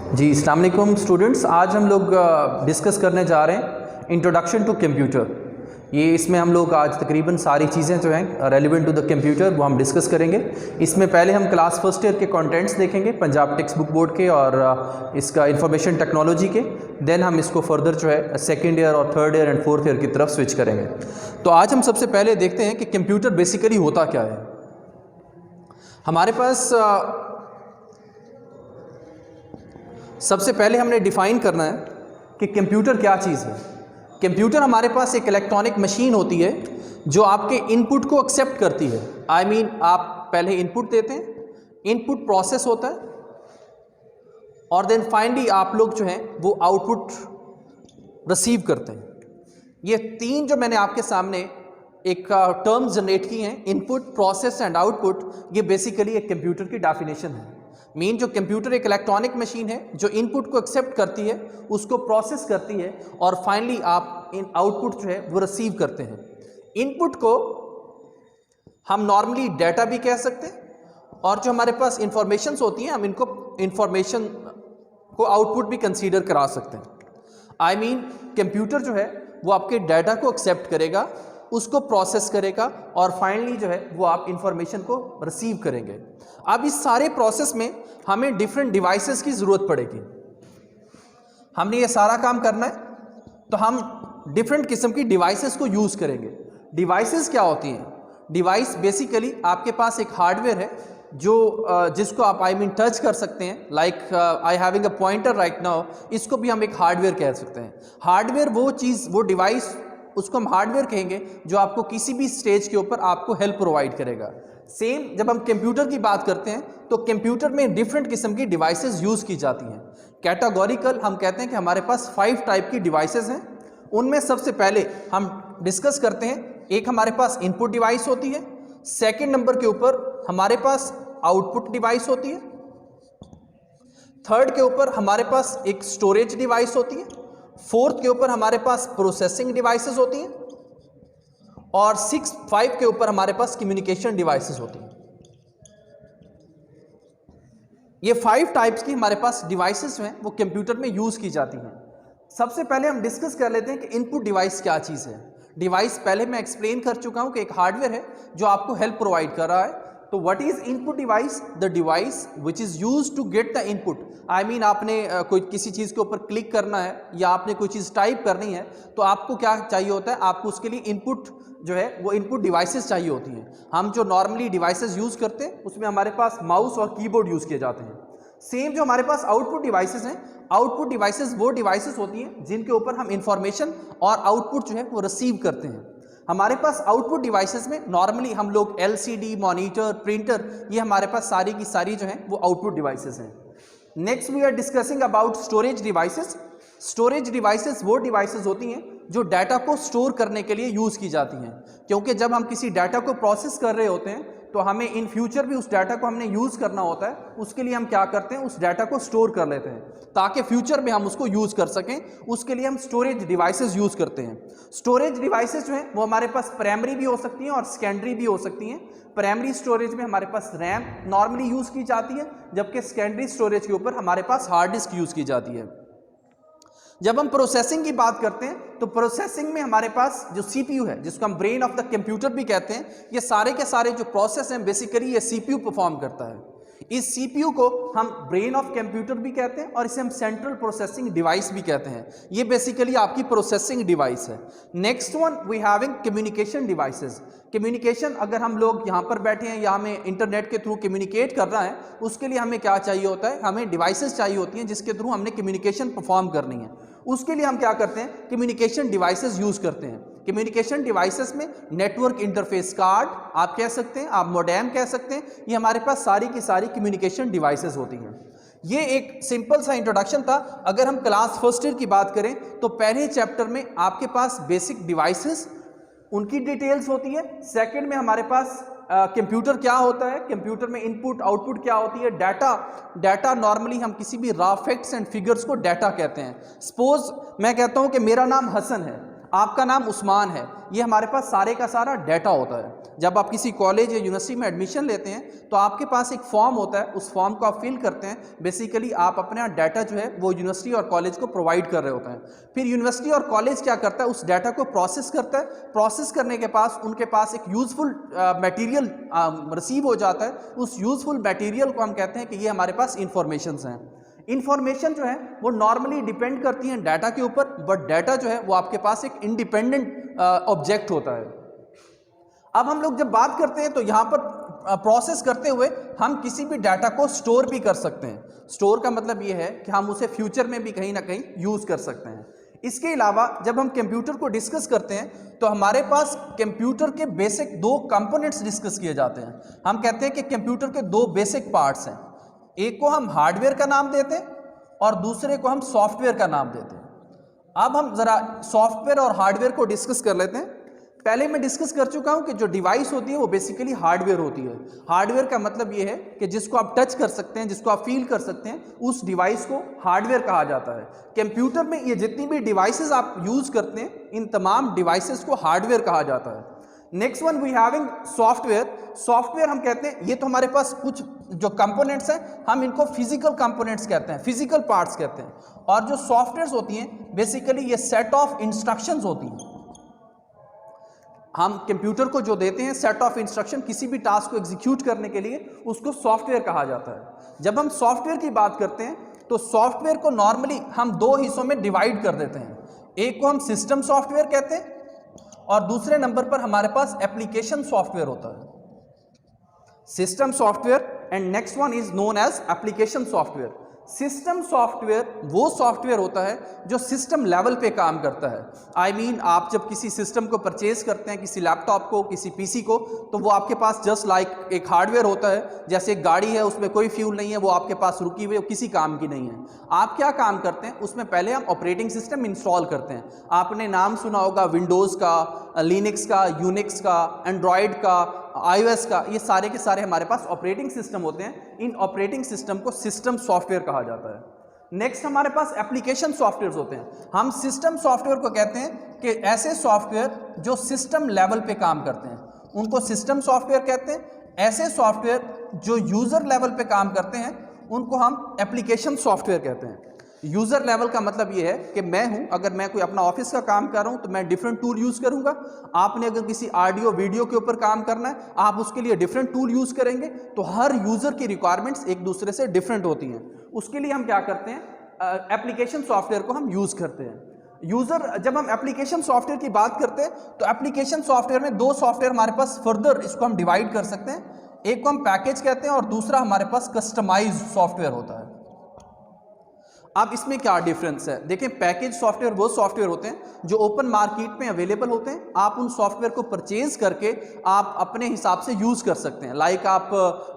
जी अस्सलाम वालेकुम स्टूडेंट्स, आज हम लोग डिस्कस करने जा रहे हैं इंट्रोडक्शन टू कंप्यूटर। ये इसमें हम लोग आज तकरीबन सारी चीज़ें जो हैं रेलिवेंट टू द कंप्यूटर वो हम डिस्कस करेंगे। इसमें पहले हम क्लास फर्स्ट ईयर के कंटेंट्स देखेंगे पंजाब टेक्स्ट बुक बोर्ड के और इसका इंफॉर्मेशन टेक्नोलॉजी के। देन हम इसको फर्दर जो है सेकेंड ईयर और third year and fourth year की तरफ स्विच करेंगे। तो आज हम सबसे पहले देखते हैं कि कंप्यूटर बेसिकली होता क्या है। हमारे पास सबसे पहले हमने डिफ़ाइन करना है कि कंप्यूटर क्या चीज़ है। कंप्यूटर हमारे पास एक इलेक्ट्रॉनिक मशीन होती है जो आपके इनपुट को एक्सेप्ट करती है। आई मीन आप पहले इनपुट देते हैं, इनपुट प्रोसेस होता है और देन फाइनली आप लोग जो हैं वो आउटपुट रिसीव करते हैं। ये तीन जो मैंने आपके सामने एक टर्म्स जनरेट की हैं, इनपुट, प्रोसेस एंड आउटपुट, ये बेसिकली एक कंप्यूटर की डेफिनेशन है। मीन जो कंप्यूटर एक इलेक्ट्रॉनिक मशीन है जो इनपुट को एक्सेप्ट करती है, उसको प्रोसेस करती है और फाइनली आप इन आउटपुट जो है वो रिसीव करते हैं। इनपुट को हम नॉर्मली डाटा भी कह सकते हैं और जो हमारे पास इंफॉर्मेशंस होती हैं हम इनको इंफॉर्मेशन को आउटपुट भी कंसीडर करा सकते हैं। आई मीन कंप्यूटर जो है वो आपके डाटा को एक्सेप्ट करेगा, उसको प्रोसेस करेगा और फाइनली जो है वो आप इंफॉर्मेशन को रिसीव करेंगे। अब इस सारे प्रोसेस में हमें डिफरेंट डिवाइसेस की ज़रूरत पड़ेगी। हमने ये सारा काम करना है तो हम डिफरेंट किस्म की डिवाइसेस को यूज़ करेंगे। डिवाइसेस क्या होती हैं? डिवाइस बेसिकली आपके पास एक हार्डवेयर है जो जिसको आप टच कर सकते हैं। Like I having a pointer right now, इसको भी हम एक हार्डवेयर कह सकते हैं। हार्डवेयर वो चीज़, वो डिवाइस, उसको हम हार्डवेयर कहेंगे जो आपको किसी भी स्टेज के ऊपर आपको हेल्प प्रोवाइड करेगा। सेम जब हम कंप्यूटर की बात करते हैं तो कंप्यूटर में डिफरेंट किस्म की डिवाइसेस यूज़ की जाती हैं। कैटेगोरिकल हम कहते हैं कि हमारे पास 5 टाइप की डिवाइसेस हैं। उनमें सबसे पहले हम डिस्कस करते हैं, एक हमारे पास इनपुट डिवाइस होती है, सेकेंड नंबर के ऊपर हमारे पास आउटपुट डिवाइस होती है, थर्ड के ऊपर हमारे पास एक स्टोरेज डिवाइस होती है, फोर्थ के ऊपर हमारे पास प्रोसेसिंग डिवाइसेस होती हैं और 5 के ऊपर हमारे पास कम्युनिकेशन डिवाइसेस होती हैं। ये 5 टाइप्स की हमारे पास डिवाइसेस हैं वो कंप्यूटर में यूज़ की जाती हैं। सबसे पहले हम डिस्कस कर लेते हैं कि इनपुट डिवाइस क्या चीज़ है। डिवाइस पहले मैं एक्सप्लेन कर चुका हूं कि एक हार्डवेयर है जो आपको हेल्प प्रोवाइड कर रहा है। तो what is input device? The device which is use to get the input. I mean आपने कोई किसी चीज़ के ऊपर क्लिक करना है या आपने कोई चीज़ टाइप करनी है तो आपको क्या चाहिए होता है? आपको उसके लिए इनपुट जो है वो इनपुट डिवाइसेस चाहिए होती हैं। हम जो नॉर्मली डिवाइसेस यूज़ करते हैं उसमें हमारे पास माउस और कीबोर्ड यूज़ किए जाते हैं। सेम जो हमारे पास आउटपुट डिवाइसेस हैं, आउटपुट डिवाइसेस वो डिवाइसेस होती हैं जिनके ऊपर हम इंफॉर्मेशन और आउटपुट जो है वो रिसीव करते हैं। हमारे पास आउटपुट डिवाइसेस में नॉर्मली हम लोग एलसीडी, मॉनिटर, प्रिंटर, ये हमारे पास सारी की सारी जो हैं वो आउटपुट डिवाइसेस हैं। Next we are discussing about storage devices. Storage devices वो डिवाइसेस होती हैं जो डाटा को स्टोर करने के लिए यूज़ की जाती हैं, क्योंकि जब हम किसी डाटा को प्रोसेस कर रहे होते हैं तो हमें इन फ्यूचर भी उस डाटा को हमने यूज़ करना होता है। उसके लिए हम क्या करते हैं? उस डाटा को स्टोर कर लेते हैं ताकि फ्यूचर में हम उसको यूज़ कर सकें। उसके लिए हम स्टोरेज डिवाइसेस यूज़ करते हैं। स्टोरेज डिवाइसेस जो हैं वो हमारे पास प्राइमरी भी हो सकती हैं और सेकेंडरी भी हो सकती हैं। प्राइमरी स्टोरेज में हमारे पास रैम नॉर्मली यूज़ की जाती है, जबकि सेकेंडरी स्टोरेज के ऊपर हमारे पास हार्ड डिस्क यूज़ की जाती है। जब हम प्रोसेसिंग की बात करते हैं तो प्रोसेसिंग में हमारे पास जो सीपीयू है, जिसको हम ब्रेन ऑफ द कंप्यूटर भी कहते हैं, ये सारे के सारे जो प्रोसेस हैं बेसिकली ये सीपीयू परफॉर्म करता है। इस सीपीयू को हम ब्रेन ऑफ कंप्यूटर भी कहते हैं और इसे हम सेंट्रल प्रोसेसिंग डिवाइस भी कहते हैं। ये बेसिकली आपकी प्रोसेसिंग डिवाइस है। Next one we having communication devices. Communication, अगर हम लोग यहाँ पर बैठे हैं या हमें इंटरनेट के थ्रू कम्युनिकेट करना है, उसके लिए हमें क्या चाहिए होता है? हमें डिवाइसेस चाहिए होती हैं जिसके थ्रू हमने कम्युनिकेशन परफॉर्म करनी है। उसके लिए हम क्या करते हैं? कम्युनिकेशन डिवाइसेस यूज़ करते हैं। कम्युनिकेशन डिवाइसेस में नेटवर्क इंटरफेस कार्ड आप कह सकते हैं, आप मोडेम कह सकते हैं, ये हमारे पास सारी की सारी कम्युनिकेशन डिवाइसेस होती हैं। ये एक सिंपल सा इंट्रोडक्शन था। अगर हम क्लास फर्स्ट ईयर की बात करें तो पहले चैप्टर में आपके पास बेसिक डिवाइसेस, उनकी डिटेल्स होती है। सेकंड में हमारे पास कंप्यूटर क्या होता है, कंप्यूटर में इनपुट आउटपुट क्या होती है, डाटा नॉर्मली हम किसी भी रॉ फैक्ट्स एंड फिगर्स को डाटा कहते हैं। सपोज मैं कहता हूं कि मेरा नाम हसन है, आपका नाम उस्मान है, ये हमारे पास सारे का सारा डाटा होता है। जब आप किसी कॉलेज या यूनिवर्सिटी में एडमिशन लेते हैं तो आपके पास एक फॉर्म होता है, उस फॉर्म को आप फिल करते हैं। बेसिकली आप अपना डाटा जो है वो यूनिवर्सिटी और कॉलेज को प्रोवाइड कर रहे होते हैं। फिर यूनिवर्सिटी और कॉलेज क्या करता है, उस डाटा को प्रोसेस करता है। प्रोसेस करने के पास उनके पास एक यूजफुल मटेरियल रिसीव हो जाता है। उस यूजफुल मटेरियल को हम कहते हैं कि ये हमारे पास इंफॉर्मेशंस हैं। इंफॉर्मेशन जो है वो नॉर्मली डिपेंड करती हैं डाटा के ऊपर, बट डाटा जो है वो आपके पास एक इंडिपेंडेंट ऑब्जेक्ट होता है। अब हम लोग जब बात करते हैं तो यहाँ पर प्रोसेस करते हुए हम किसी भी डाटा को स्टोर भी कर सकते हैं। स्टोर का मतलब ये है कि हम उसे फ्यूचर में भी कहीं ना कहीं यूज़ कर सकते हैं। इसके अलावा जब हम कंप्यूटर को डिस्कस करते हैं तो हमारे पास कंप्यूटर के बेसिक दो कंपोनेंट्स डिस्कस किए जाते हैं। हम कहते हैं कि कंप्यूटर के दो बेसिक पार्ट्स हैं, एक को हम हार्डवेयर का नाम देते हैं और दूसरे को हम सॉफ्टवेयर का नाम देते हैं। अब हम ज़रा सॉफ्टवेयर और हार्डवेयर को डिस्कस कर लेते हैं। पहले मैं डिस्कस कर चुका हूं कि जो डिवाइस होती है वो बेसिकली हार्डवेयर होती है। हार्डवेयर का मतलब ये है कि जिसको आप टच कर सकते हैं, जिसको आप फील कर सकते हैं, उस डिवाइस को हार्डवेयर कहा जाता है। कंप्यूटर में ये जितनी भी डिवाइसेस आप यूज़ करते हैं, इन तमाम डिवाइसेस को हार्डवेयर कहा जाता है। Next one we having software. Software हम कहते हैं ये तो हमारे पास कुछ जो कंपोनेंट्स हैं, हम इनको फिजिकल कंपोनेंट्स कहते हैं, फिजिकल पार्ट्स कहते हैं। और जो सॉफ्टवेयर्स होती हैं बेसिकली ये सेट ऑफ इंस्ट्रक्शंस होती हैं। हम कंप्यूटर को जो देते हैं सेट ऑफ इंस्ट्रक्शन किसी भी टास्क को एग्जीक्यूट करने के लिए, उसको सॉफ्टवेयर कहा जाता है। जब हम सॉफ्टवेयर की बात करते हैं तो सॉफ्टवेयर को नॉर्मली हम दो हिस्सों में डिवाइड कर देते हैं। एक को हम सिस्टम सॉफ्टवेयर कहते हैं और दूसरे नंबर पर हमारे पास एप्लीकेशन सॉफ्टवेयर होता है। System software and next one is known as application software. System software वो सॉफ्टवेयर होता है जो सिस्टम लेवल पे काम करता है। आई मीन आप जब किसी सिस्टम को परचेज करते हैं, किसी लैपटॉप को, किसी पीसी को, तो वो आपके पास जस्ट लाइक एक हार्डवेयर होता है। जैसे एक गाड़ी है, उसमें कोई फ्यूल नहीं है, वो आपके पास रुकी हुई है, किसी काम की नहीं है। आप क्या काम करते हैं, उसमें पहले हम ऑपरेटिंग सिस्टम इंस्टॉल करते हैं। आपने नाम सुना होगा विंडोज़ का, लिनक्स का, यूनिक्स का, एंड्रॉयड का, iOS का, ये सारे के सारे हमारे पास ऑपरेटिंग सिस्टम होते हैं। इन ऑपरेटिंग सिस्टम को सिस्टम सॉफ्टवेयर कहा जाता है। नेक्स्ट हमारे पास एप्लीकेशन सॉफ्टवेयर होते हैं। हम सिस्टम सॉफ्टवेयर को कहते हैं कि ऐसे सॉफ्टवेयर जो सिस्टम लेवल पे काम करते हैं, उनको सिस्टम सॉफ्टवेयर कहते हैं। ऐसे सॉफ्टवेयर जो यूज़र लेवल पे काम करते हैं, उनको हम एप्लीकेशन सॉफ्टवेयर कहते हैं। यूज़र लेवल का मतलब ये है कि मैं हूं, अगर मैं कोई अपना ऑफिस का काम कर रहा हूं तो मैं डिफरेंट टूल यूज़ करूंगा। आपने अगर किसी ऑडियो वीडियो के ऊपर काम करना है, आप उसके लिए डिफरेंट टूल यूज़ करेंगे। तो हर यूज़र की रिक्वायरमेंट्स एक दूसरे से डिफरेंट होती हैं। उसके लिए हम क्या करते हैं, एप्लीकेशन सॉफ्टवेयर को हम यूज़ करते हैं। यूज़र, जब हम एप्लीकेशन सॉफ्टवेयर की बात करते हैं तो एप्लीकेशन सॉफ्टवेयर में दो सॉफ्टवेयर हमारे पास फर्दर इसको हम डिवाइड कर सकते हैं। एक को हम पैकेज कहते हैं और दूसरा हमारे पास कस्टमाइज सॉफ्टवेयर होता है। अब इसमें क्या डिफरेंस है, देखें, पैकेज सॉफ्टवेयर वो सॉफ्टवेयर होते हैं जो ओपन मार्केट में अवेलेबल होते हैं। आप उन सॉफ्टवेयर को परचेज करके आप अपने हिसाब से यूज़ कर सकते हैं। लाइक आप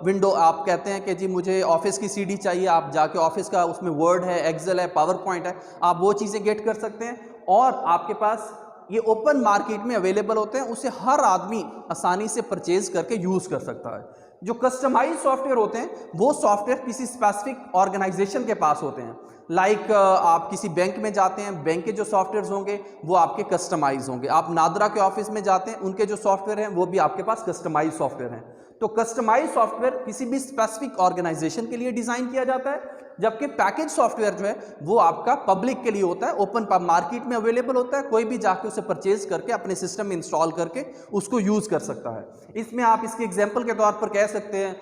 विंडो, आप कहते हैं कि जी मुझे ऑफिस की सीडी चाहिए, आप जाके ऑफिस का, उसमें वर्ड है, एक्सेल है, पावर पॉइंट है, आप वो चीज़ें गेट कर सकते हैं। और आपके पास ये ओपन मार्केट में अवेलेबल होते हैं, उसे हर आदमी आसानी से परचेज करके यूज़ कर सकता है। जो कस्टमाइज सॉफ्टवेयर होते हैं वो सॉफ्टवेयर किसी स्पेसिफिक ऑर्गेनाइजेशन के पास होते हैं। लाइक आप किसी बैंक में जाते हैं, बैंक के जो सॉफ्टवेयर्स होंगे वो आपके कस्टमाइज होंगे। आप नादरा के ऑफिस में जाते हैं, उनके जो सॉफ्टवेयर हैं वो भी आपके पास कस्टमाइज सॉफ्टवेयर हैं। तो कस्टमाइज सॉफ्टवेयर किसी भी स्पेसिफिक ऑर्गेनाइजेशन के लिए डिज़ाइन किया जाता है, जबकि पैकेज सॉफ्टवेयर जो है वो आपका पब्लिक के लिए होता है, ओपन मार्केट में अवेलेबल होता है। कोई भी जाके उसे परचेज करके अपने सिस्टम में इंस्टॉल करके उसको यूज़ कर सकता है। इसमें आप इसके एग्जांपल के तौर पर कह सकते हैं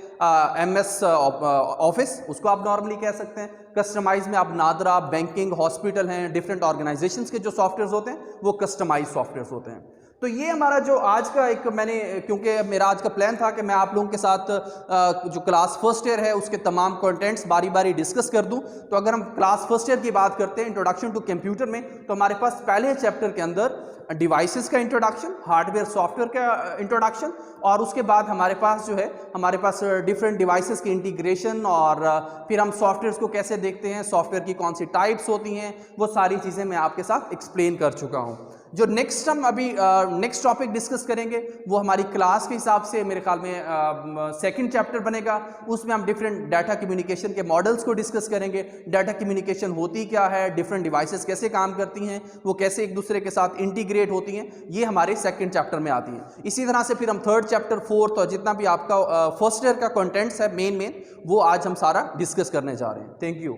MS ऑफिस, उसको आप नॉर्मली कह सकते हैं। कस्टमाइज में आप नादरा, बैंकिंग, हॉस्पिटल हैं, डिफरेंट ऑर्गेनाइजेशंस के जो सॉफ्टवेयर होते हैं वो कस्टमाइज सॉफ्टवेयर होते हैं। तो ये हमारा जो आज का एक, मैंने, क्योंकि मेरा आज का प्लान था कि मैं आप लोगों के साथ जो क्लास फर्स्ट ईयर है उसके तमाम कंटेंट्स बारी बारी डिस्कस कर दूं। तो अगर हम क्लास फर्स्ट ईयर की बात करते हैं, इंट्रोडक्शन टू कंप्यूटर में, तो हमारे पास पहले चैप्टर के अंदर डिवाइसेस का इंट्रोडक्शन, हार्डवेयर सॉफ्टवेयर का इंट्रोडक्शन, और उसके बाद हमारे पास जो है, हमारे पास डिफरेंट डिवाइसेस की इंटीग्रेशन, और फिर हम सॉफ्टवेयर्स को कैसे देखते हैं, सॉफ्टवेयर की कौन सी टाइप्स होती हैं, वो सारी चीज़ें मैं आपके साथ एक्सप्लेन कर चुका हूँ। जो नेक्स्ट हम अभी नेक्स्ट टॉपिक डिस्कस करेंगे वो हमारी क्लास के हिसाब से मेरे ख्याल में सेकंड चैप्टर बनेगा। उसमें हम डिफरेंट डाटा कम्युनिकेशन के मॉडल्स को डिस्कस करेंगे। डाटा कम्युनिकेशन होती क्या है, डिफरेंट डिवाइसेस कैसे काम करती हैं, वो कैसे एक दूसरे के साथ इंटीग्रेट होती हैं, ये हमारे सेकंड चैप्टर में आती हैं। इसी तरह से फिर हम थर्ड चैप्टर, फोर्थ और जितना भी आपका फर्स्ट ईयर का कंटेंट्स है मेन वो आज हम सारा डिस्कस करने जा रहे हैं। Thank you.